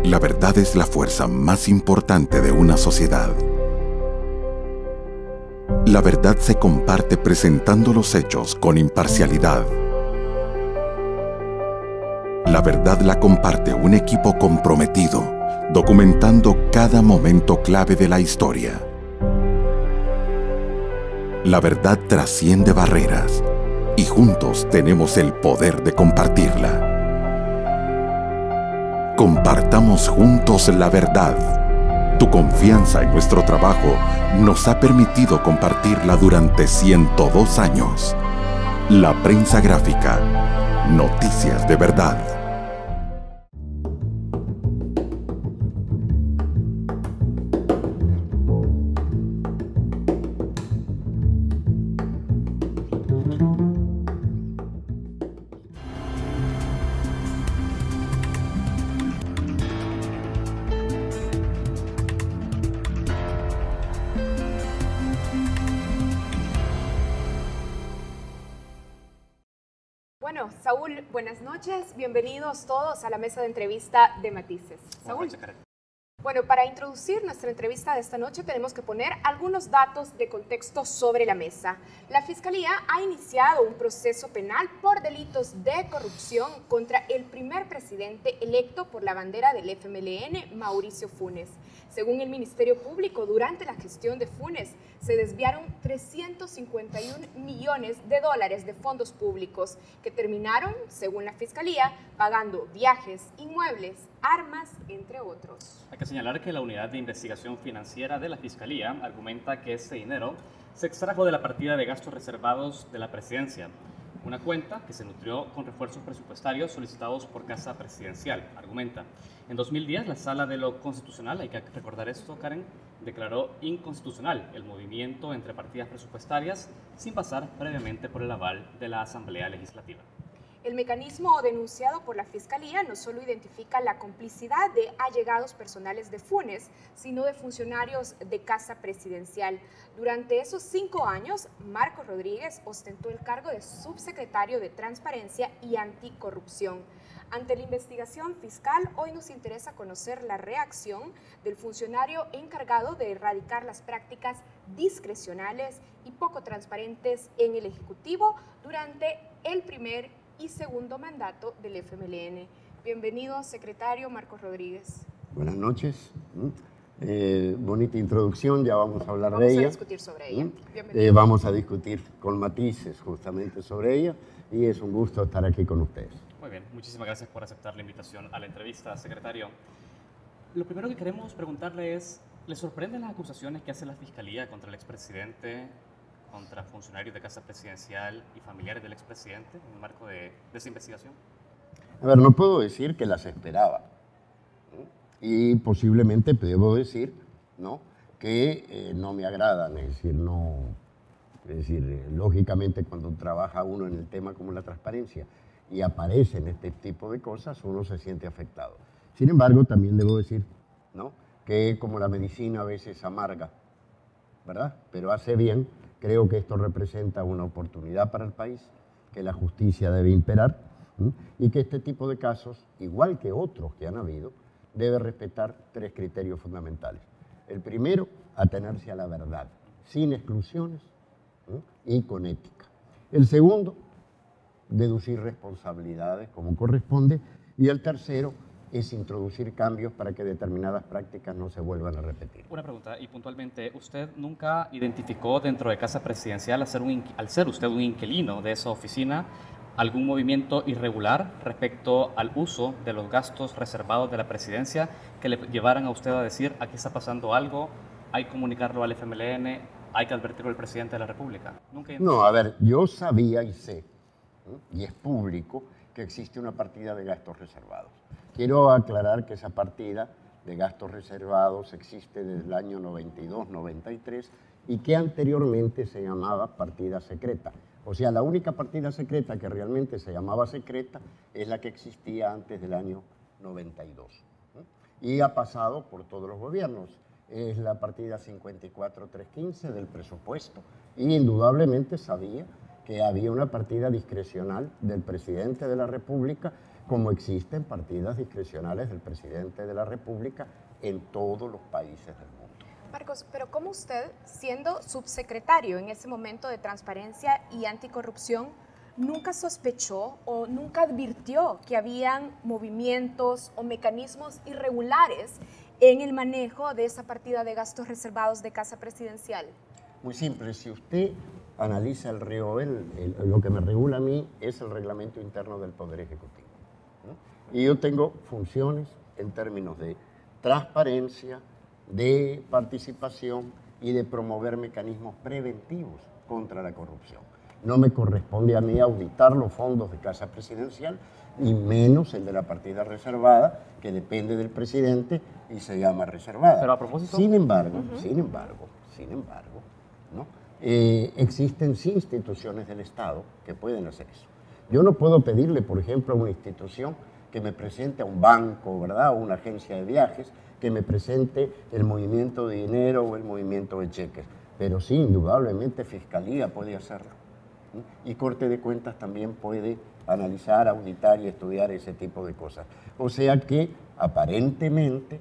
La verdad es la fuerza más importante de una sociedad. La verdad se comparte presentando los hechos con imparcialidad. La verdad la comparte un equipo comprometido, documentando cada momento clave de la historia. La verdad trasciende barreras y juntos tenemos el poder de compartirla. Compartamos juntos la verdad. Tu confianza en nuestro trabajo nos ha permitido compartirla durante 102 años. La prensa gráfica. Noticias de verdad. Bueno, Saúl, buenas noches. Bienvenidos todos a la mesa de entrevista de Matices. Saúl. Bueno, para introducir nuestra entrevista de esta noche tenemos que poner algunos datos de contexto sobre la mesa. La Fiscalía ha iniciado un proceso penal por delitos de corrupción contra el primer presidente electo por la bandera del FMLN, Mauricio Funes. Según el Ministerio Público, durante la gestión de Funes se desviaron 351 millones de dólares de fondos públicos que terminaron, según la Fiscalía, pagando viajes, inmuebles, armas, entre otros. Hay que señalar que la Unidad de Investigación Financiera de la Fiscalía argumenta que ese dinero se extrajo de la partida de gastos reservados de la Presidencia, una cuenta que se nutrió con refuerzos presupuestarios solicitados por Casa Presidencial, argumenta. En 2010, la Sala de lo Constitucional, hay que recordar esto, Karen, declaró inconstitucional el movimiento entre partidas presupuestarias sin pasar previamente por el aval de la Asamblea Legislativa. El mecanismo denunciado por la Fiscalía no solo identifica la complicidad de allegados personales de Funes, sino de funcionarios de Casa Presidencial. Durante esos 5 años, Marco Rodríguez ostentó el cargo de subsecretario de Transparencia y Anticorrupción. Ante la investigación fiscal, hoy nos interesa conocer la reacción del funcionario encargado de erradicar las prácticas discrecionales y poco transparentes en el Ejecutivo durante el primer y segundo mandato del FMLN. Bienvenido, secretario Marcos Rodríguez. Buenas noches. Bonita introducción, ya vamos a hablar de ella. Vamos a discutir sobre ella. Vamos a discutir con matices justamente sobre ella y es un gusto estar aquí con ustedes. Muy bien, muchísimas gracias por aceptar la invitación a la entrevista, secretario. Lo primero que queremos preguntarle es, ¿le sorprenden las acusaciones que hace la Fiscalía contra el expresidente, contra funcionarios de Casa Presidencial y familiares del expresidente en el marco de esa investigación? A ver, no puedo decir que las esperaba. Y posiblemente debo decir, ¿no?, que no me agradan. Es decir, lógicamente cuando trabaja uno en el tema como la transparencia y aparecen este tipo de cosas, uno se siente afectado. Sin embargo, también debo decir, ¿no?, que como la medicina a veces amarga, ¿verdad?, pero hace bien. Creo que esto representa una oportunidad para el país, que la justicia debe imperar y que este tipo de casos, igual que otros que han habido, debe respetar 3 criterios fundamentales. El primero, atenerse a la verdad, sin exclusiones y con ética. El segundo, deducir responsabilidades como corresponde. Y el tercero, es introducir cambios para que determinadas prácticas no se vuelvan a repetir. Una pregunta, y puntualmente, ¿usted nunca identificó dentro de Casa Presidencial, al ser usted un inquilino de esa oficina, algún movimiento irregular respecto al uso de los gastos reservados de la Presidencia que le llevaran a usted a decir, aquí está pasando algo, hay que comunicarlo al FMLN, hay que advertirlo al presidente de la República? No, a ver, yo sabía y sé, y es público, que existe una partida de gastos reservados. Quiero aclarar que esa partida de gastos reservados existe desde el año 92-93 y que anteriormente se llamaba partida secreta. O sea, la única partida secreta que realmente se llamaba secreta es la que existía antes del año 92. Y ha pasado por todos los gobiernos. Es la partida 54315 del presupuesto. Y indudablemente sabía que había una partida discrecional del presidente de la República como existen partidas discrecionales del presidente de la República en todos los países del mundo. Marcos, pero ¿cómo usted, siendo subsecretario en ese momento de Transparencia y Anticorrupción, nunca sospechó o nunca advirtió que habían movimientos o mecanismos irregulares en el manejo de esa partida de gastos reservados de Casa Presidencial? Muy simple, si usted analiza el REOE, lo que me regula a mí es el reglamento interno del Poder Ejecutivo, ¿no? Y yo tengo funciones en términos de transparencia, de participación y de promover mecanismos preventivos contra la corrupción. No me corresponde a mí auditar los fondos de Casa Presidencial, y menos el de la partida reservada, que depende del presidente y se llama reservada. Pero a propósito... Sin embargo, ¿no? Existen sí instituciones del Estado que pueden hacer eso. Yo no puedo pedirle, por ejemplo, a una institución que me presente a un banco, ¿verdad?, o una agencia de viajes, que me presente el movimiento de dinero o el movimiento de cheques. Pero sí, indudablemente, Fiscalía puede hacerlo. Y Corte de Cuentas también puede analizar, auditar y estudiar ese tipo de cosas. O sea que, aparentemente,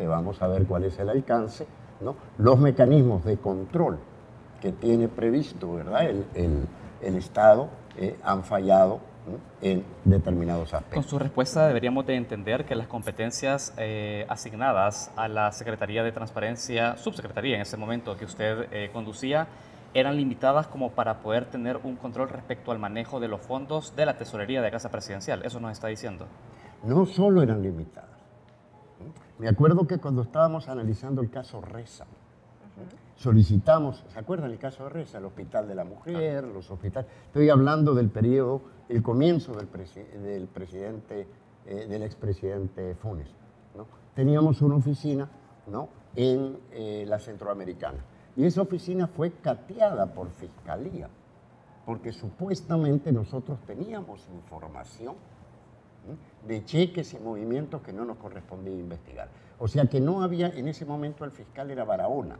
vamos a ver cuál es el alcance, ¿no? Los mecanismos de control que tiene previsto, ¿verdad?, el Estado han fallado, ¿no?, en determinados aspectos. Con su respuesta deberíamos de entender que las competencias asignadas a la Secretaría de Transparencia, subsecretaría en ese momento que usted conducía, eran limitadas como para poder tener un control respecto al manejo de los fondos de la tesorería de Casa Presidencial. ¿Eso nos está diciendo? No solo eran limitadas. Me acuerdo que cuando estábamos analizando el caso Reza, solicitamos, ¿se acuerdan el caso de Reza? El Hospital de la Mujer, los hospitales. Estoy hablando del periodo, el comienzo del expresidente Funes, ¿no? Teníamos una oficina, ¿no?, en la Centroamericana. Y esa oficina fue cateada por Fiscalía, porque supuestamente nosotros teníamos información de cheques y movimientos que no nos correspondía investigar. O sea que no había, en ese momento el fiscal era Barahona,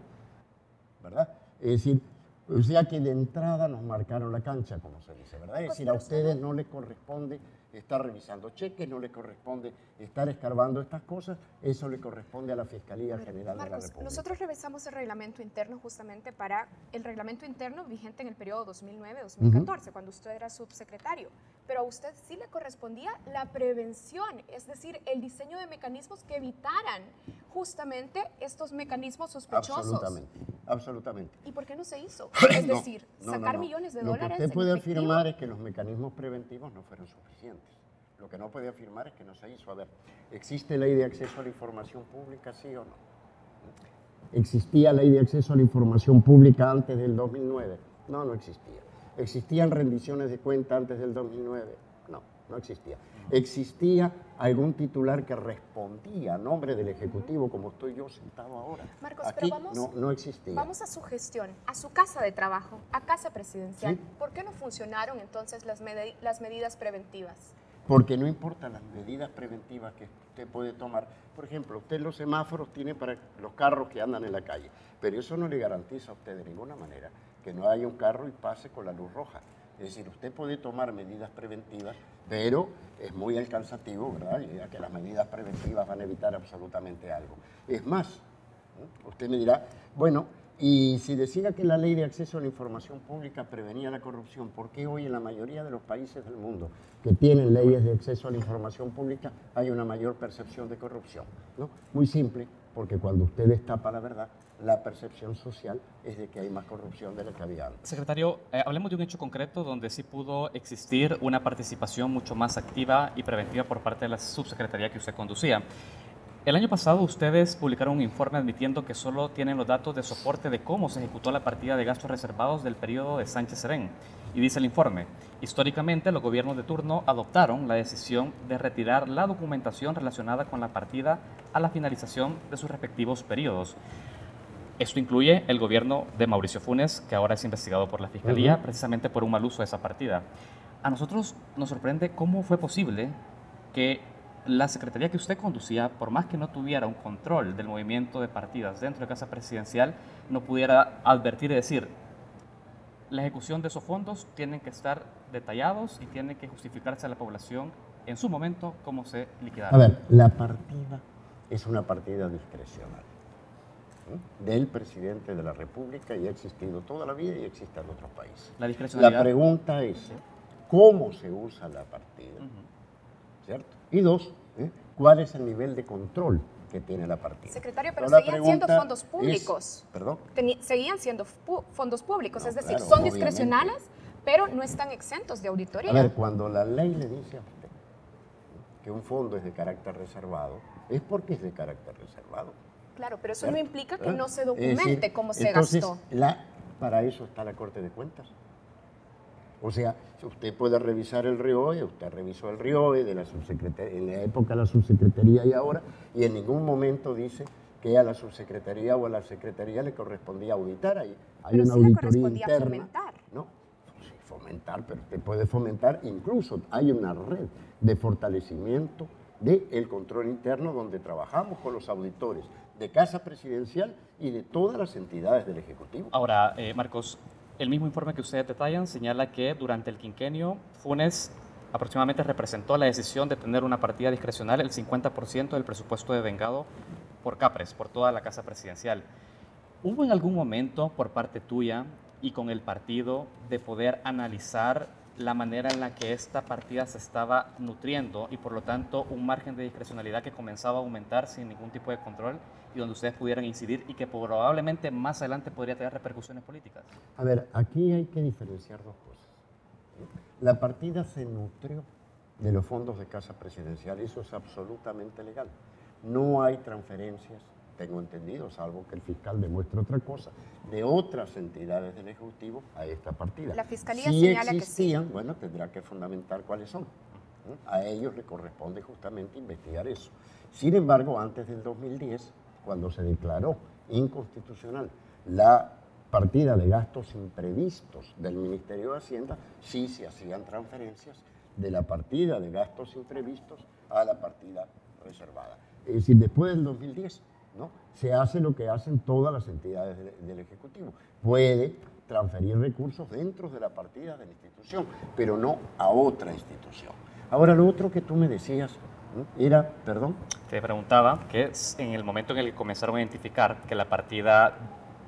¿verdad? Es decir, o sea que de entrada nos marcaron la cancha, como se dice, ¿verdad? Es decir, a ustedes no les corresponde estar revisando cheques, no les corresponde estar escarbando estas cosas, eso le corresponde a la Fiscalía General de la República. Nosotros revisamos el reglamento interno justamente para el reglamento interno vigente en el periodo 2009-2014, cuando usted era subsecretario, pero a usted sí le correspondía la prevención, es decir, el diseño de mecanismos que evitaran justamente estos mecanismos sospechosos. Absolutamente. ¿Y por qué no se hizo? Es decir, sacar millones de dólares. Lo que usted puede afirmar es que los mecanismos preventivos no fueron suficientes. Lo que no puede afirmar es que no se hizo. A ver, ¿existe ley de acceso a la información pública, sí o no? ¿Existía ley de acceso a la información pública antes del 2009? No, no existía. ¿Existían rendiciones de cuenta antes del 2009? No, no existía. ¿Existía algún titular que respondía a nombre del Ejecutivo como estoy yo sentado ahora? Marcos, aquí pero no existía. Vamos a su gestión, a su casa de trabajo, a Casa Presidencial. ¿Sí? ¿Por qué no funcionaron entonces las medidas preventivas? Porque no importan las medidas preventivas que usted puede tomar. Por ejemplo, usted los semáforos tiene para los carros que andan en la calle, pero eso no le garantiza a usted de ninguna manera que no haya un carro y pase con la luz roja. Es decir, usted puede tomar medidas preventivas, pero es muy alcanzativo, ¿verdad?, ya que las medidas preventivas van a evitar absolutamente algo. Es más, usted me dirá, bueno, y si decía que la ley de acceso a la información pública prevenía la corrupción, ¿por qué hoy en la mayoría de los países del mundo que tienen leyes de acceso a la información pública hay una mayor percepción de corrupción? ¿No? Muy simple, porque cuando usted destapa la verdad, la percepción social es de que hay más corrupción de la que había antes. Secretario, hablemos de un hecho concreto donde sí pudo existir una participación mucho más activa y preventiva por parte de la subsecretaría que usted conducía. El año pasado ustedes publicaron un informe admitiendo que solo tienen los datos de soporte de cómo se ejecutó la partida de gastos reservados del periodo de Sánchez Serén. Y dice el informe, históricamente los gobiernos de turno adoptaron la decisión de retirar la documentación relacionada con la partida a la finalización de sus respectivos periodos. Esto incluye el gobierno de Mauricio Funes, que ahora es investigado por la Fiscalía, precisamente por un mal uso de esa partida. A nosotros nos sorprende cómo fue posible que la secretaría que usted conducía, por más que no tuviera un control del movimiento de partidas dentro de Casa Presidencial, no pudiera advertir y decir, la ejecución de esos fondos tienen que estar detallados y tienen que justificarse a la población en su momento cómo se liquidaron. A ver, la partida es una partida discrecional del presidente de la República y ha existido toda la vida y existe en otros países. La discrecionalidad. La pregunta es, ¿cómo se usa la partida? ¿Cierto? Y dos, ¿cuál es el nivel de control que tiene la partida? Secretario, pero la seguían siendo pregunta fondos públicos. ¿Perdón? Seguían siendo fondos públicos, No, es decir, claro, son obviamente. discrecionales, pero no están exentos de auditoría. A ver, cuando la ley le dice a usted que un fondo es de carácter reservado, es porque es de carácter reservado. Claro, pero eso ¿Cierto? no implica que no se Es documente decir, cómo se entonces, gastó. Para eso está la Corte de Cuentas. O sea, si usted puede revisar el RIOE, usted revisó el RIOE de la subsecretaría, en la época de la subsecretaría y ahora, y en ningún momento dice que a la subsecretaría o a la secretaría le correspondía auditar. Hay Pero una sí le auditoría correspondía interna. fomentar. No, sí, fomentar, pero usted puede fomentar, incluso hay una red de fortalecimiento del control interno donde trabajamos con los auditores de Casa Presidencial y de todas las entidades del Ejecutivo. Ahora, Marcos, el mismo informe que ustedes detallan señala que durante el quinquenio Funes aproximadamente representó la decisión de tener una partida discrecional, el 50% del presupuesto devengado por Capres, por toda la Casa Presidencial. ¿Hubo en algún momento por parte tuya y con el partido de poder analizar la manera en la que esta partida se estaba nutriendo y por lo tanto un margen de discrecionalidad que comenzaba a aumentar sin ningún tipo de control y donde ustedes pudieran incidir y que probablemente más adelante podría tener repercusiones políticas? A ver, aquí hay que diferenciar dos cosas. La partida se nutrió de los fondos de Casa Presidencial, eso es absolutamente legal. No hay transferencias, tengo entendido, salvo que el fiscal demuestre otra cosa, de otras entidades del Ejecutivo a esta partida. La Fiscalía si señala que existían, bueno, tendrá que fundamentar cuáles son. A ellos le corresponde justamente investigar eso. Sin embargo, antes del 2010, cuando se declaró inconstitucional la partida de gastos imprevistos del Ministerio de Hacienda, sí se hacían transferencias de la partida de gastos imprevistos a la partida reservada. Es decir, después del 2010, ¿no? Se hace lo que hacen todas las entidades del Ejecutivo. Puede transferir recursos dentro de la partida de la institución, pero no a otra institución. Ahora, lo otro que tú me decías, ¿no? Era, perdón. Te preguntaba que en el momento en el que comenzaron a identificar que la partida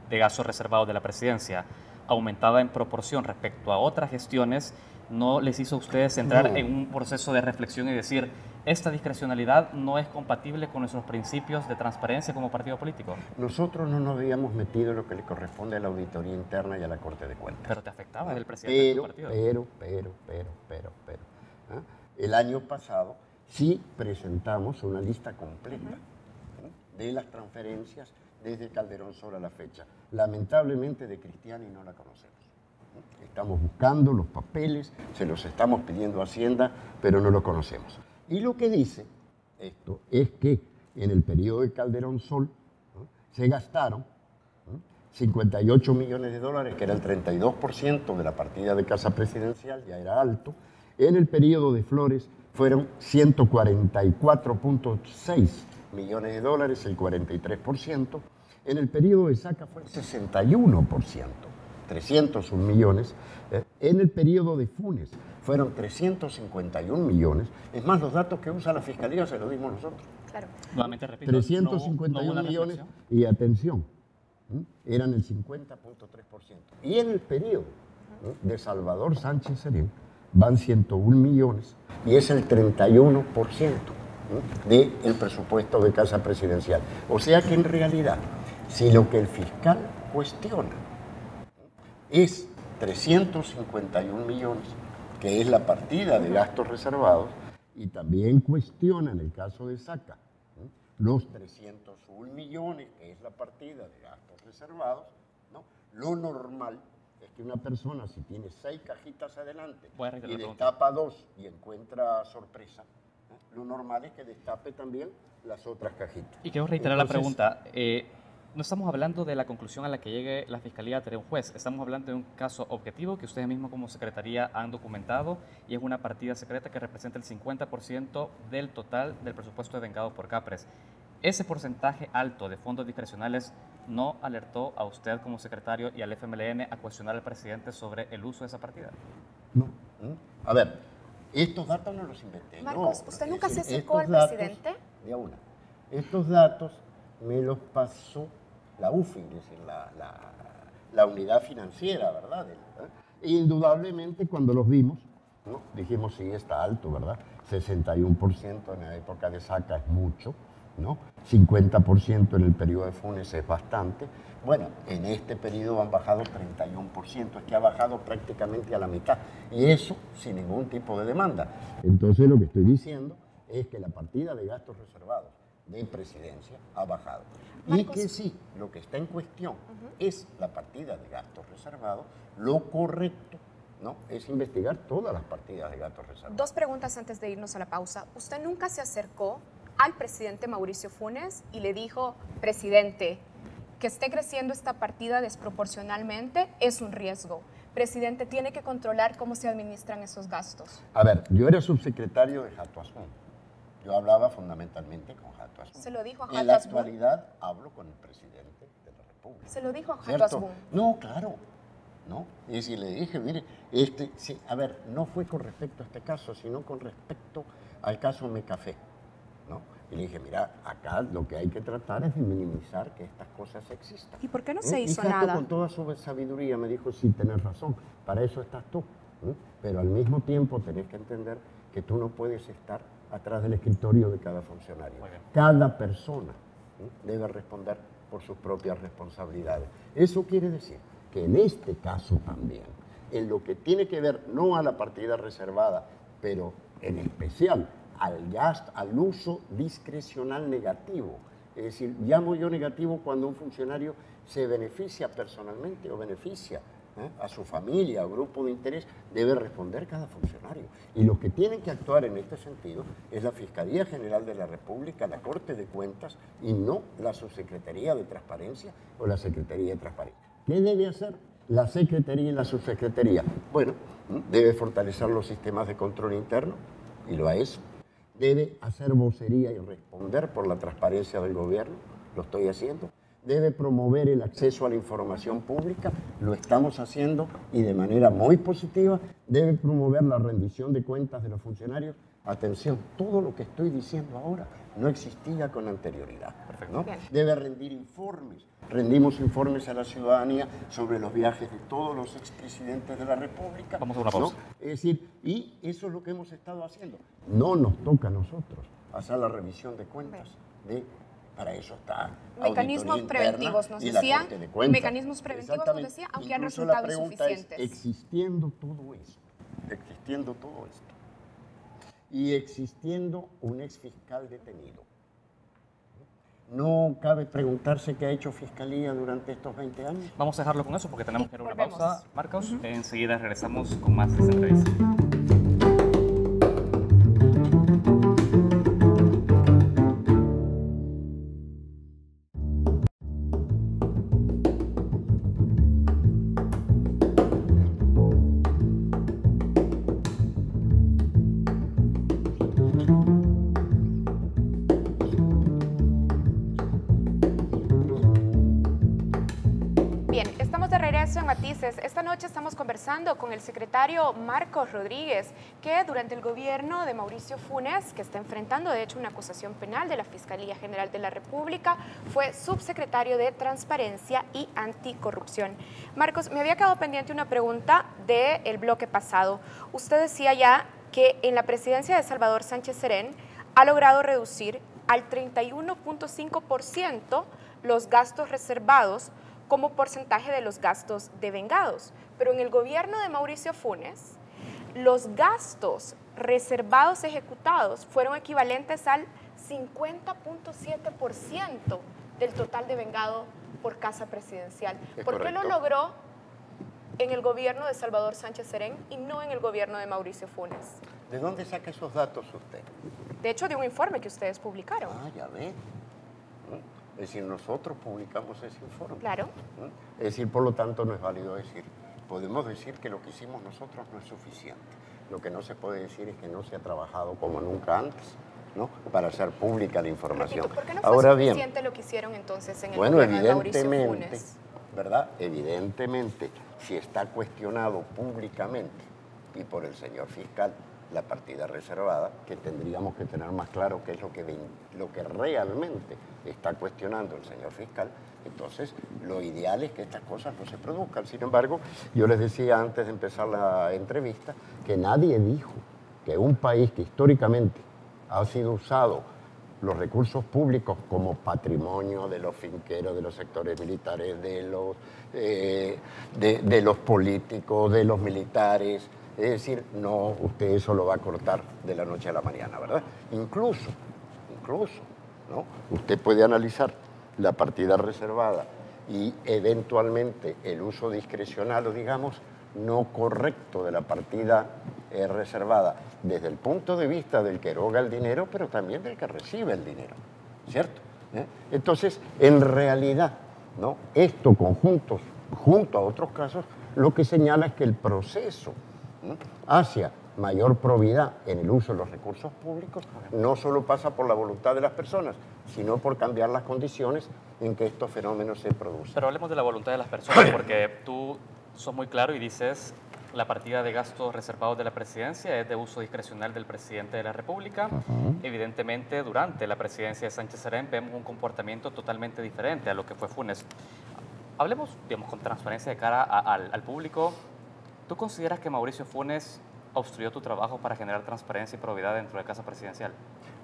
de gastos reservados de la presidencia aumentaba en proporción respecto a otras gestiones, ¿no les hizo a ustedes entrar en un proceso de reflexión y decir, esta discrecionalidad no es compatible con nuestros principios de transparencia como partido político? Nosotros no nos habíamos metido en lo que le corresponde a la auditoría interna y a la Corte de Cuentas. Pero te afectaba el presidente de tu partido. Pero. ¿Ah? El año pasado sí presentamos una lista completa de las transferencias desde Calderón Sol a la fecha. Lamentablemente de Cristiani no la conocemos. Estamos buscando los papeles, se los estamos pidiendo a Hacienda, pero no lo conocemos. Y lo que dice esto es que en el periodo de Calderón Sol, ¿no?, se gastaron 58 millones de dólares, que era el 32% de la partida de Casa Presidencial, ya era alto. En el periodo de Flores fueron 144.6 millones de dólares, el 43%. En el periodo de Saca fue el 61%, 301 millones. En el periodo de Funes fueron 351 millones. Es más, los datos que usa la Fiscalía se los dimos nosotros. Claro. Nuevamente repito, 351 millones y atención, eran el 50.3%. Y en el periodo de Salvador Sánchez Serén van 101 millones y es el 31% del presupuesto de Casa Presidencial. O sea que en realidad, si lo que el fiscal cuestiona es 351 millones, que es la partida de gastos reservados, y también cuestiona en el caso de Saca los 301 millones, que es la partida de gastos reservados, ¿no? Lo normal es que una persona, si tiene 6 cajitas adelante y destapa 2 y encuentra sorpresa, ¿no?, lo normal es que destape también las otras cajitas. Y quiero reiterar la pregunta. No estamos hablando de la conclusión a la que llegue la Fiscalía ante un juez, estamos hablando de un caso objetivo que ustedes mismos como Secretaría han documentado y es una partida secreta que representa el 50% del total del presupuesto devengado por Capres. ¿Ese porcentaje alto de fondos discrecionales no alertó a usted como secretario y al FMLN a cuestionar al presidente sobre el uso de esa partida? No. A ver, Estos datos no los inventé. Marcos, yo. ¿usted Es nunca se decir, acercó al estos datos, presidente? de una. Estos datos me los pasó la UFI, es decir, la unidad financiera, ¿verdad? Indudablemente cuando los vimos, ¿no? Dijimos, sí, está alto, ¿verdad? 61% en la época de Saca es mucho, ¿no? 50% en el periodo de Funes es bastante. Bueno, en este periodo han bajado 31%, es que ha bajado prácticamente a la mitad, y eso sin ningún tipo de demanda. Entonces lo que estoy diciendo es que la partida de gastos reservados de presidencia ha bajado. Y que sí, lo que está en cuestión es la partida de gastos reservados, lo correcto, ¿no? Es investigar todas las partidas de gastos reservados. Dos preguntas antes de irnos a la pausa. ¿Usted nunca se acercó al presidente Mauricio Funes y le dijo, presidente, que esté creciendo esta partida desproporcionalmente es un riesgo? Presidente, tiene que controlar cómo se administran esos gastos. A ver, yo era subsecretario de Jato Azul. Yo hablaba fundamentalmente con Jato Azul. ¿Se lo dijo a Jato En la Azul? actualidad hablo con el presidente de la República. ¿Se lo dijo a Jato ¿Cierto? Azul? No, claro. ¿No? Y si le dije, mire, sí, a ver, no fue con respecto a este caso, sino con respecto al caso Mecafé, ¿no? Y le dije, mira, acá lo que hay que tratar es de minimizar que estas cosas existan. ¿Y por qué no se hizo y Jato, nada? con toda su sabiduría me dijo, sí, tenés razón, para eso estás tú. Pero al mismo tiempo tenés que entender que tú no puedes estar atrás del escritorio de cada funcionario. Cada persona debe responder por sus propias responsabilidades. Eso quiere decir que en este caso también, en lo que tiene que ver no a la partida reservada, pero en especial al uso discrecional negativo. Es decir, llamo yo negativo cuando un funcionario se beneficia personalmente o beneficia a su familia o grupo de interés, debe responder cada funcionario. Y los que tienen que actuar en este sentido es la Fiscalía General de la República, la Corte de Cuentas y no la Subsecretaría de Transparencia o la Secretaría de Transparencia. ¿Qué debe hacer la Secretaría y la Subsecretaría? Bueno, debe fortalecer los sistemas de control interno y lo ha hecho. Debe hacer vocería y responder por la transparencia del gobierno, lo estoy haciendo. Debe promover el acceso a la información pública, lo estamos haciendo y de manera muy positiva. Debe promover la rendición de cuentas de los funcionarios. Atención, todo lo que estoy diciendo ahora no existía con anterioridad, ¿no? Debe rendir informes. Rendimos informes a la ciudadanía sobre los viajes de todos los expresidentes de la República. Vamos a una pausa. ¿No? Es decir, y eso es lo que hemos estado haciendo. No nos toca a nosotros hacer la revisión de cuentas. Para eso está mecanismos preventivos, nos decía. Mecanismos preventivos, nos decía, aunque han resultado insuficientes. Existiendo todo esto, y existiendo un exfiscal detenido, ¿no cabe preguntarse qué ha hecho Fiscalía durante estos 20 años? Vamos a dejarlo con eso porque tenemos que ir a una Volvemos. pausa, Marcos. Enseguida regresamos con más de esta entrevista. Esta noche estamos conversando con el secretario Marcos Rodríguez, que durante el gobierno de Mauricio Funes, que está enfrentando de hecho una acusación penal de la Fiscalía General de la República, fue subsecretario de Transparencia y Anticorrupción. Marcos, me había quedado pendiente una pregunta del bloque pasado. Usted decía ya que en la presidencia de Salvador Sánchez Serén ha logrado reducir al 31.5% los gastos reservados como porcentaje de los gastos devengados. Pero en el gobierno de Mauricio Funes, los gastos reservados ejecutados fueron equivalentes al 50.7% del total devengado por casa presidencial. ¿Por qué lo logró en el gobierno de Salvador Sánchez Serén y no en el gobierno de Mauricio Funes? ¿De dónde saca esos datos usted? De hecho, de un informe que ustedes publicaron. Ah, ya ve. Es decir, nosotros publicamos ese informe. Claro. Es decir, por lo tanto, no es válido decir. Podemos decir que lo que hicimos nosotros no es suficiente. Lo que no se puede decir es que no se ha trabajado como nunca antes, ¿no? Para hacer pública la información. Repito, ¿por qué no Ahora fue suficiente bien, lo que hicieron entonces en el bueno, gobierno de Mauricio evidentemente, Funes? ¿verdad? Evidentemente, si está cuestionado públicamente y por el señor fiscal la partida reservada, que tendríamos que tener más claro qué es lo que realmente está cuestionando el señor fiscal. Entonces, lo ideal es que estas cosas no se produzcan. Sin embargo, yo les decía antes de empezar la entrevista que nadie dijo que un país que históricamente ha sido usado los recursos públicos como patrimonio de los finqueros, de los sectores militares, de los políticos, de los militares. Es decir, no, usted eso lo va a cortar de la noche a la mañana, ¿verdad? Incluso, ¿no? Usted puede analizar la partida reservada y eventualmente el uso discrecional o digamos no correcto de la partida reservada desde el punto de vista del que eroga el dinero, pero también del que recibe el dinero, ¿cierto? Entonces, en realidad, ¿no? Esto junto a otros casos, lo que señala es que el proceso hacia mayor probidad en el uso de los recursos públicos no solo pasa por la voluntad de las personas, sino por cambiar las condiciones en que estos fenómenos se producen. Pero hablemos de la voluntad de las personas, porque tú sos muy claro y dices la partida de gastos reservados de la presidencia es de uso discrecional del presidente de la República. Evidentemente, durante la presidencia de Sánchez Serén vemos un comportamiento totalmente diferente a lo que fue Funes. Hablemos, digamos, con transparencia de cara al público. ¿Tú consideras que Mauricio Funes obstruyó tu trabajo para generar transparencia y probidad dentro de la Casa Presidencial?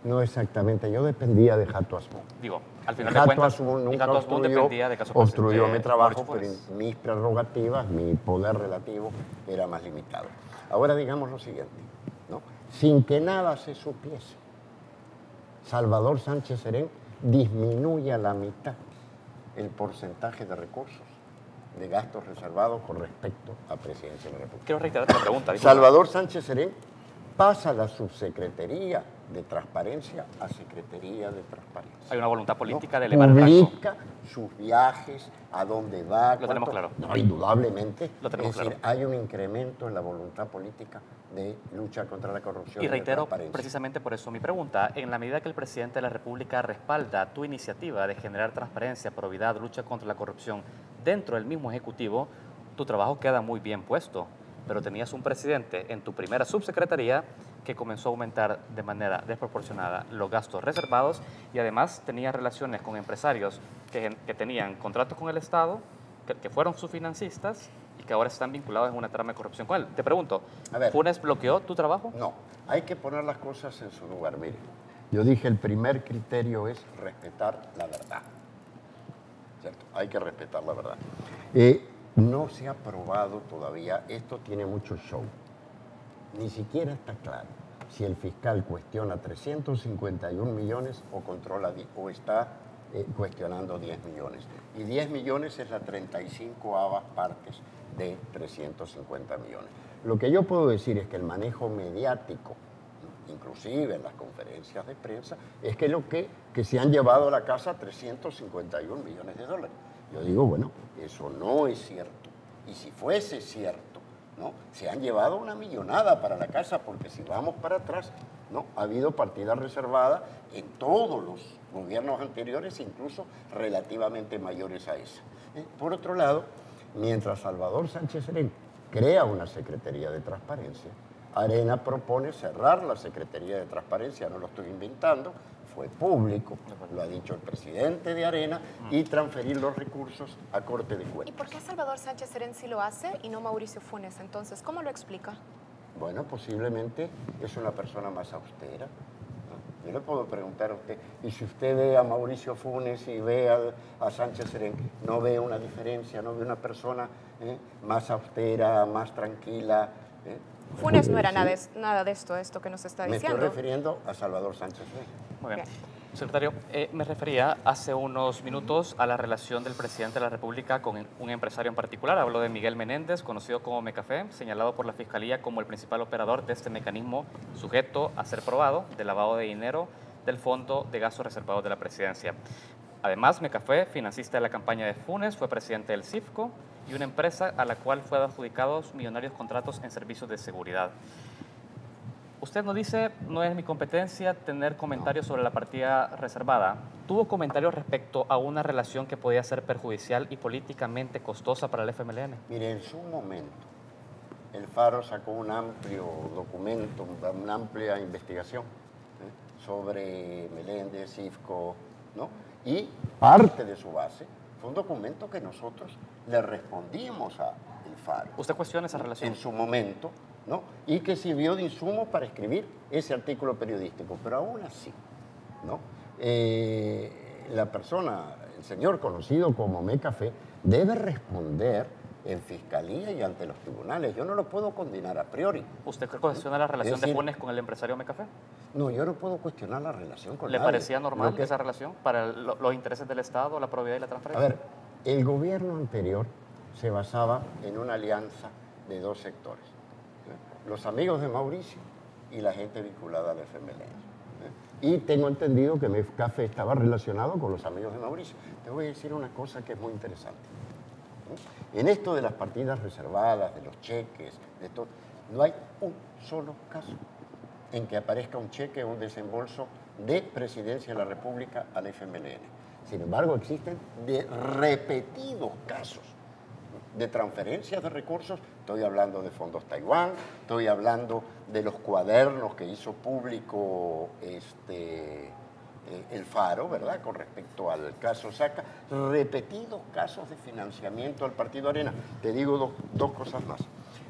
No exactamente, yo dependía de Jato Asmund. Digo, al final de cuentas, Jato Asmund dependía de Caso obstruyó mi trabajo, pero mis prerrogativas, mi poder relativo era más limitado. Ahora digamos lo siguiente, ¿no? Sin que nada se supiese, Salvador Sánchez Serén disminuye a la mitad el porcentaje de recursos de gastos reservados con respecto a Presidencia de la República. Quiero reiterar la pregunta. Salvador Sánchez Serén pasa la subsecretaría de Transparencia a Secretaría de Transparencia. Hay una voluntad política ¿no? de elevar el rango. Publica sus viajes, a dónde va. Lo tenemos claro. No, indudablemente. Lo tenemos es decir, claro. hay un incremento en la voluntad política de lucha contra la corrupción. Y reitero precisamente por eso mi pregunta. En la medida que el presidente de la República respalda tu iniciativa de generar transparencia, probidad, lucha contra la corrupción dentro del mismo Ejecutivo, tu trabajo queda muy bien puesto. Pero tenías un presidente en tu primera subsecretaría que comenzó a aumentar de manera desproporcionada los gastos reservados y además tenía relaciones con empresarios que tenían contratos con el Estado, que fueron sus financistas y que ahora están vinculados en una trama de corrupción con él. Te pregunto, ¿Funes bloqueó tu trabajo? No, hay que poner las cosas en su lugar. Mire, yo dije el primer criterio es respetar la verdad. ¿Cierto? Hay que respetar la verdad. No se ha probado todavía, esto tiene mucho show. Ni siquiera está claro si el fiscal cuestiona 351 millones o controla o está cuestionando 10 millones. Y 10 millones es la 35ª partes de 350 millones. Lo que yo puedo decir es que el manejo mediático, inclusive en las conferencias de prensa, es que se han llevado a la casa 351 millones de dólares. Yo digo, bueno, eso no es cierto. Y si fuese cierto, ¿no? Se han llevado una millonada para la casa, porque si vamos para atrás, ¿no? Ha habido partida reservada en todos los gobiernos anteriores, incluso relativamente mayores a esa. Por otro lado, mientras Salvador Sánchez Serén crea una Secretaría de Transparencia, Arena propone cerrar la Secretaría de Transparencia, no lo estoy inventando, fue público, lo ha dicho el presidente de Arena, y transferir los recursos a Corte de Cuentas. ¿Y por qué Salvador Sánchez Serén sí lo hace y no Mauricio Funes? Entonces, ¿cómo lo explica? Bueno, posiblemente es una persona más austera. ¿No? Yo le puedo preguntar a usted, y si usted ve a Mauricio Funes y ve a Sánchez Serén, ¿no ve una diferencia? ¿No ve una persona más austera, más tranquila? Funes no era nada de esto que nos está diciendo. Me estoy refiriendo a Salvador Sánchez Serén. Muy bien. Secretario, me refería hace unos minutos a la relación del presidente de la República con un empresario en particular. Hablo de Miguel Menéndez, conocido como Mecafé, señalado por la Fiscalía como el principal operador de este mecanismo sujeto a ser probado de lavado de dinero del Fondo de Gastos Reservados de la Presidencia. Además, Mecafé, financista de la campaña de Funes, fue presidente del CIFCO y una empresa a la cual fue adjudicados millonarios contratos en servicios de seguridad. Usted nos dice, no es mi competencia tener comentarios sobre la partida reservada. ¿Tuvo comentarios respecto a una relación que podía ser perjudicial y políticamente costosa para el FMLN? Mire, en su momento, el Faro sacó un amplio documento, una amplia investigación sobre Meléndez, Cifco, ¿no? Y parte de su base fue un documento que nosotros le respondimos a el Faro. ¿Usted cuestiona esa relación? En su momento, ¿no? Y que sirvió de insumo para escribir ese artículo periodístico. Pero aún así, ¿no? La persona, el señor conocido como Mecafé, debe responder en fiscalía y ante los tribunales. Yo no lo puedo condenar a priori. ¿Usted cuestiona la relación de Funes con el empresario Mecafé? No, yo no puedo cuestionar la relación con nadie. ¿Le parecía normal esa relación para los intereses del Estado, la probidad y la transparencia? A ver, el gobierno anterior se basaba en una alianza de dos sectores. Los amigos de Mauricio y la gente vinculada al FMLN. Y tengo entendido que Mecafé estaba relacionado con los amigos de Mauricio. Te voy a decir una cosa que es muy interesante. En esto de las partidas reservadas, de los cheques, de todo, no hay un solo caso en que aparezca un cheque o un desembolso de Presidencia de la República al FMLN. Sin embargo, existen repetidos casos de transferencias de recursos. Estoy hablando de Fondos Taiwán, estoy hablando de los cuadernos que hizo público el Faro, ¿verdad?, con respecto al caso Saca, repetidos casos de financiamiento al Partido Arena. Te digo dos cosas más.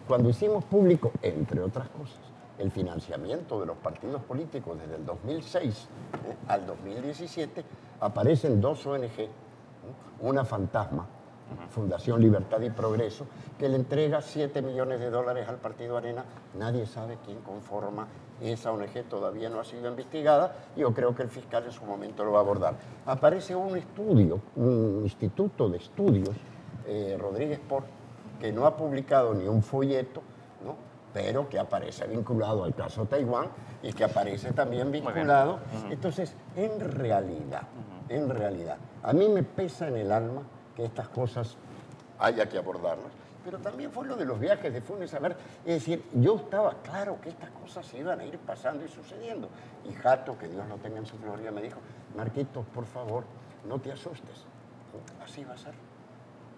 Cuando hicimos público, entre otras cosas, el financiamiento de los partidos políticos desde el 2006 al 2017, aparecen dos ONG, una fantasma, Fundación Libertad y Progreso, que le entrega $7 millones al Partido Arena. Nadie sabe quién conforma esa ONG, todavía no ha sido investigada. Yo creo que el fiscal en su momento lo va a abordar. Aparece un estudio, un instituto de estudios, Rodríguez Port, que no ha publicado ni un folleto, ¿no?, pero que aparece vinculado al caso Taiwán y que aparece también vinculado. Entonces, en realidad, a mí me pesa en el alma que estas cosas haya que abordarlas, pero también fue lo de los viajes de Funes a ver, es decir, yo estaba claro que estas cosas se iban a ir pasando y sucediendo. Y Jato, que Dios lo tenga en su gloria, me dijo: Marquitos, por favor, no te asustes, así va a ser.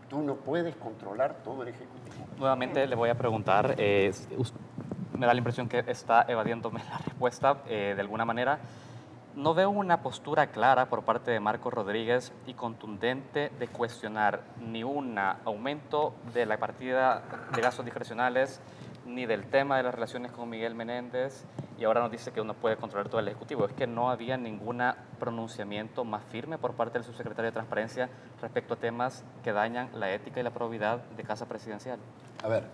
Tú no puedes controlar todo el Ejecutivo. Nuevamente le voy a preguntar, me da la impresión que está evadiéndome la respuesta de alguna manera. No veo una postura clara por parte de Marco Rodríguez y contundente de cuestionar ni un aumento de la partida de gastos discrecionales, ni del tema de las relaciones con Miguel Menéndez, y ahora nos dice que uno puede controlar todo el Ejecutivo. Es que no había ningún pronunciamiento más firme por parte del subsecretario de Transparencia respecto a temas que dañan la ética y la probidad de Casa Presidencial. A ver,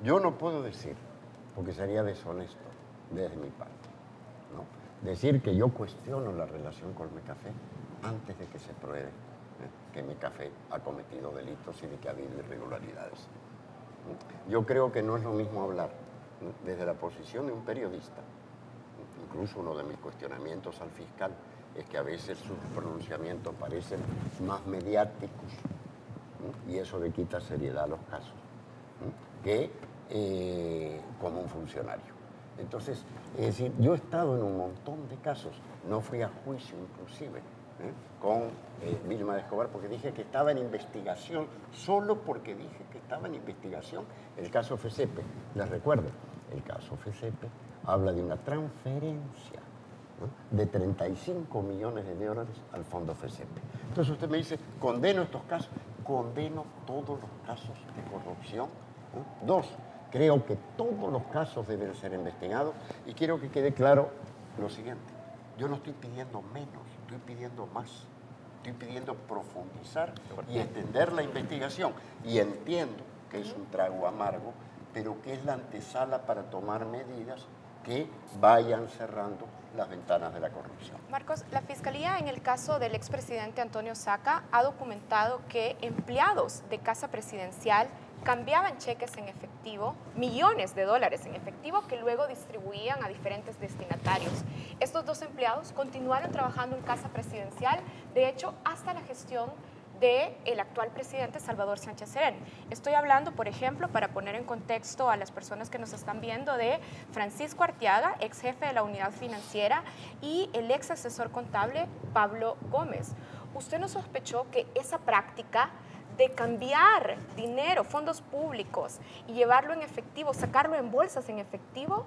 yo no puedo decir, porque sería deshonesto desde mi parte, ¿no?, decir que yo cuestiono la relación con Mecafé antes de que se pruebe que Mecafé ha cometido delitos y de que ha habido irregularidades. Yo creo que no es lo mismo hablar desde la posición de un periodista. Incluso uno de mis cuestionamientos al fiscal es que a veces sus pronunciamientos parecen más mediáticos, y eso le quita seriedad a los casos, que como un funcionario. Entonces, es decir, yo he estado en un montón de casos, no fui a juicio inclusive con Vilma de Escobar, porque dije que estaba en investigación, solo porque dije que estaba en investigación el caso FECEPE. Les recuerdo, el caso FECEPE habla de una transferencia, ¿no?, de $35 millones al fondo FECEPE. Entonces usted me dice, ¿condeno estos casos? Condeno todos los casos de corrupción. Dos, creo que todos los casos deben ser investigados, y quiero que quede claro lo siguiente: yo no estoy pidiendo menos, estoy pidiendo más. Estoy pidiendo profundizar y extender la investigación. Y entiendo que es un trago amargo, pero que es la antesala para tomar medidas que vayan cerrando las ventanas de la corrupción. Marcos, la Fiscalía en el caso del expresidente Antonio Saca ha documentado que empleados de Casa Presidencial cambiaban cheques en efectivo, millones de dólares en efectivo, que luego distribuían a diferentes destinatarios. Estos dos empleados continuaron trabajando en Casa Presidencial, de hecho, hasta la gestión del actual presidente Salvador Sánchez Serén. Estoy hablando, por ejemplo, para poner en contexto a las personas que nos están viendo, de Francisco Arteaga, ex jefe de la unidad financiera, y el ex asesor contable Pablo Gómez. ¿Usted no sospechó que esa práctica de cambiar dinero, fondos públicos y llevarlo en efectivo, sacarlo en bolsas en efectivo,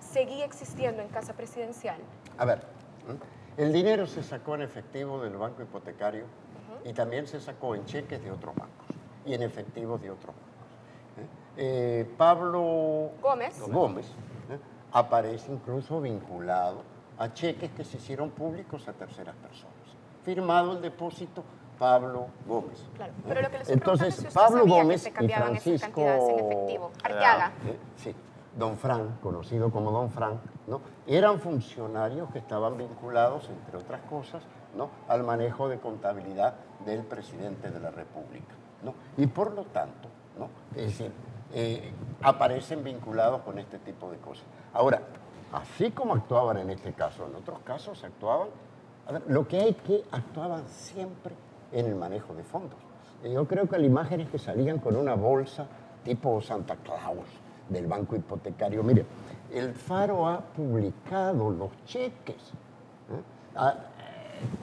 seguía existiendo en Casa Presidencial. A ver, el dinero se sacó en efectivo del banco hipotecario y también se sacó en cheques de otros bancos y en efectivos de otros bancos. Pablo Gómez aparece incluso vinculado a cheques que se hicieron públicos a terceras personas. Firmado el depósito Pablo Gómez. Claro, pero lo que les Entonces, si Pablo sabía Gómez que se y cambiaban esas Francisco cantidades en efectivo. Arteaga. Sí, Don Fran, conocido como Don Fran, ¿no? Eran funcionarios que estaban vinculados, entre otras cosas, ¿no? al manejo de contabilidad del presidente de la República, ¿no? Y por lo tanto, ¿no? Es decir, aparecen vinculados con este tipo de cosas. Ahora, así como actuaban en este caso, en otros casos actuaban, a ver, lo que hay que actuaban siempre en el manejo de fondos. Yo creo que las imágenes que salían con una bolsa tipo Santa Claus del banco hipotecario. Mire, el Faro ha publicado los cheques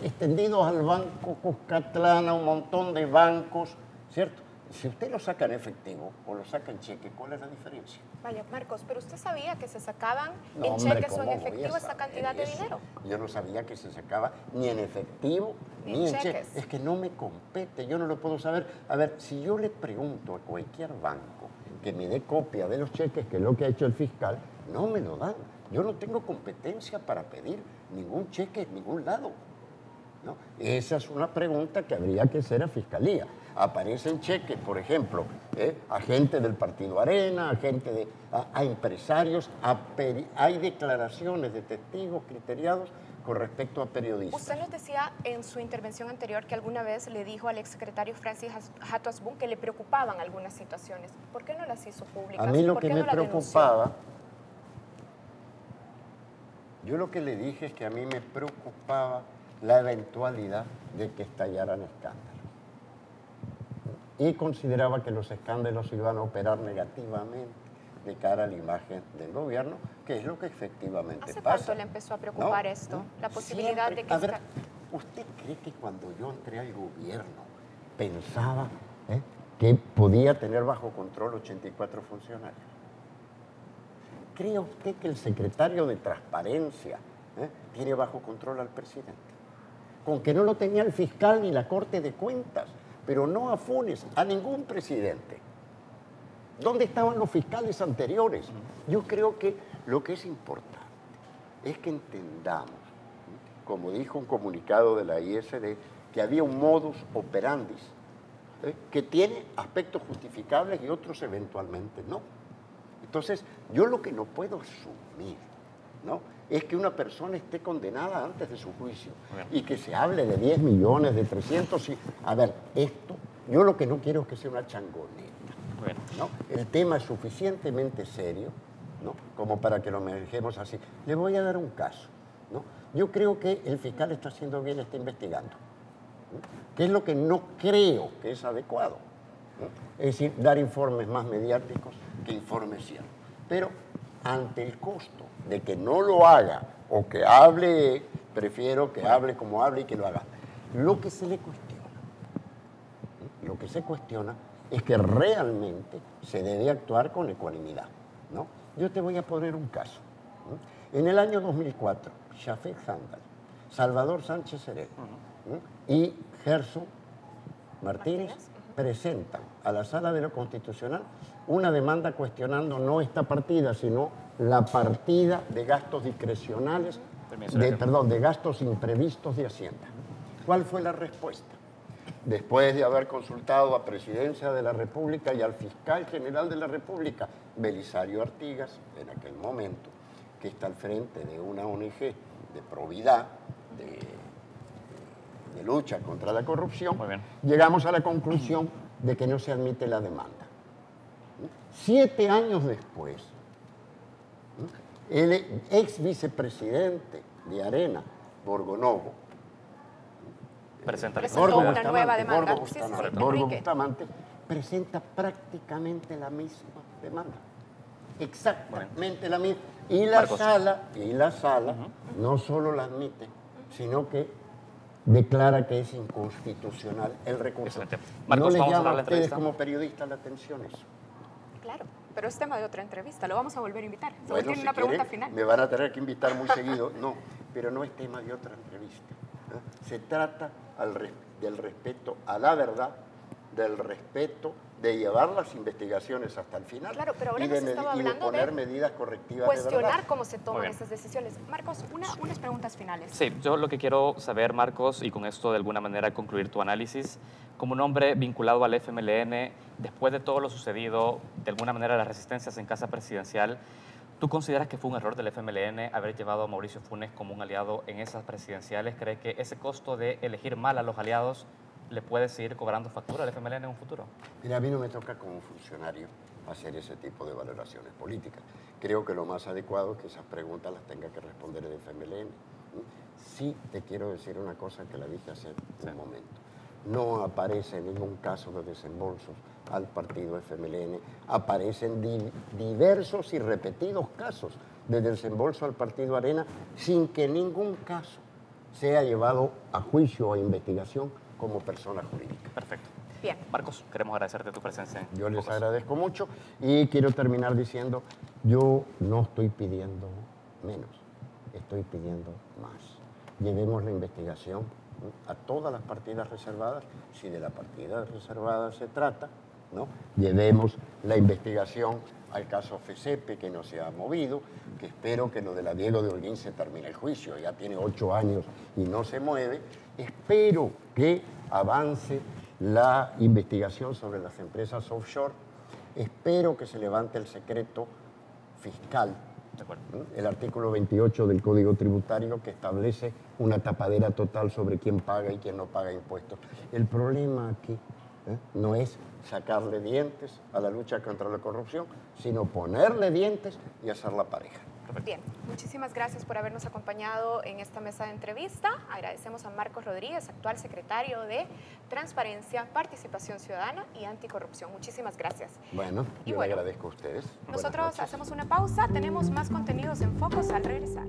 extendidos al Banco Cuscatlán, a un montón de bancos, ¿cierto? Si usted lo saca en efectivo o lo saca en cheque, ¿cuál es la diferencia? Vaya, Marcos, pero usted sabía que se sacaban No, en hombre, cheques o en ¿cómo voy a efectivo esa saber cantidad de eso? dinero. Yo no sabía que se sacaba ni en efectivo ni en cheques. Es que no me compete, yo no lo puedo saber. A ver, si yo le pregunto a cualquier banco que me dé copia de los cheques, que es lo que ha hecho el fiscal, no me lo dan. Yo no tengo competencia para pedir ningún cheque en ningún lado, ¿no? Esa es una pregunta que habría que hacer a Fiscalía. Aparecen cheques, por ejemplo, a gente del Partido Arena, a empresarios, hay declaraciones de testigos criteriados con respecto a periodistas. Usted nos decía en su intervención anterior que alguna vez le dijo al exsecretario Francis Hato Asbun que le preocupaban algunas situaciones. ¿Por qué no las hizo públicas? A mí lo ¿Por que qué me no la preocupaba, yo lo que le dije es que a mí me preocupaba la eventualidad de que estallaran escándalos. Y consideraba que los escándalos iban a operar negativamente de cara a la imagen del gobierno, que es lo que efectivamente ¿Hace pasa. cuánto le empezó a preocupar esto? La posibilidad de que... A ver, ¿usted cree que cuando yo entré al gobierno pensaba que podía tener bajo control 84 funcionarios? ¿Cree usted que el secretario de Transparencia tiene bajo control al presidente? Con que no lo tenía el fiscal ni la Corte de Cuentas, pero no a Funes, a ningún presidente. ¿Dónde estaban los fiscales anteriores? Yo creo que lo que es importante es que entendamos, como dijo un comunicado de la ISD, que había un modus operandi que tiene aspectos justificables y otros eventualmente no. Entonces, yo lo que no puedo asumir, ¿no?, es que una persona esté condenada antes de su juicio y que se hable de 10 millones, de 300. A ver, esto, yo lo que no quiero es que sea una changoneta, ¿no? El tema es suficientemente serio, ¿no?, como para que lo manejemos así. Le voy a dar un caso, ¿no? Yo creo que el fiscal está haciendo bien, está investigando, ¿no?, que es lo que no creo que es adecuado, ¿no? Es decir, dar informes más mediáticos que informes ciertos. Pero ante el costo de que no lo haga o que hable, prefiero que hable como hable y que lo haga. Lo que se le cuestiona, lo que se cuestiona es que realmente se debe actuar con ecuanimidad, ¿no? Yo te voy a poner un caso, ¿no? En el año 2004, Shafet Handal, Salvador Sánchez Sereno y Gerson Martínez presentan a la Sala de lo Constitucional una demanda cuestionando no esta partida, sino la partida de gastos discrecionales, de gastos imprevistos de Hacienda. ¿Cuál fue la respuesta? Después de haber consultado a Presidencia de la República y al Fiscal General de la República, Belisario Artigas, en aquel momento, que está al frente de una ONG de probidad, de lucha contra la corrupción, llegamos a la conclusión de que no se admite la demanda. 7 años después, el ex vicepresidente de Arena, Borgonovo, presentó una nueva demanda. Borgo Bustamante presenta prácticamente la misma demanda. Exactamente la misma. Y la sala no solo la admite, sino que declara que es inconstitucional el recurso. Marcos, ¿No les vamos a llama dar a la ustedes entrevista. como periodistas la atención eso? Claro, pero es tema de otra entrevista, lo vamos a volver a invitar. Saúl Bueno, tiene si una pregunta quieren, final. me van a tener que invitar muy seguido. No, pero no es tema de otra entrevista. Se trata del respeto a la verdad, del respeto de llevar las investigaciones hasta el final. Claro, pero ahora y nos estaba de hablando poner de medidas correctivas de cuestionar verdad. cómo se Muy toman bien. esas decisiones. Marcos, unas preguntas finales. Sí, yo lo que quiero saber, Marcos, y con esto de alguna manera concluir tu análisis, como un hombre vinculado al FMLN, después de todo lo sucedido, de alguna manera las resistencias en Casa Presidencial, ¿tú consideras que fue un error del FMLN haber llevado a Mauricio Funes como un aliado en esas presidenciales? ¿Cree que ese costo de elegir mal a los aliados le puede seguir cobrando factura al FMLN en un futuro? Mira, a mí no me toca como funcionario hacer ese tipo de valoraciones políticas. Creo que lo más adecuado es que esas preguntas las tenga que responder el FMLN. Sí te quiero decir una cosa que la dije hace un momento. No aparece en ningún caso de desembolsos al partido FMLN. Aparecen diversos y repetidos casos de desembolso al partido Arena sin que ningún caso sea llevado a juicio o a investigación como persona jurídica. Perfecto. Bien. Marcos, queremos agradecerte tu presencia. Yo les agradezco mucho y quiero terminar diciendo, yo no estoy pidiendo menos, estoy pidiendo más. Llevemos la investigación a todas las partidas reservadas, si de la partida reservada se trata, ¿no? Llevemos la investigación al caso FESEPE, que no se ha movido, que espero que lo de la Diego de Holguín se termine el juicio, ya tiene 8 años y no se mueve. Espero que avance la investigación sobre las empresas offshore, espero que se levante el secreto fiscal, De acuerdo. el artículo 28 del Código Tributario que establece una tapadera total sobre quién paga y quién no paga impuestos. El problema aquí no es sacarle dientes a la lucha contra la corrupción, sino ponerle dientes y hacerla pareja. Bien, muchísimas gracias por habernos acompañado en esta mesa de entrevista. Agradecemos a Marcos Rodríguez, actual secretario de Transparencia, Participación Ciudadana y Anticorrupción. Muchísimas gracias. Bueno, Y yo bueno, le agradezco a ustedes. Buenas Nosotros noches. hacemos una pausa, tenemos más contenidos en Focos al regresar.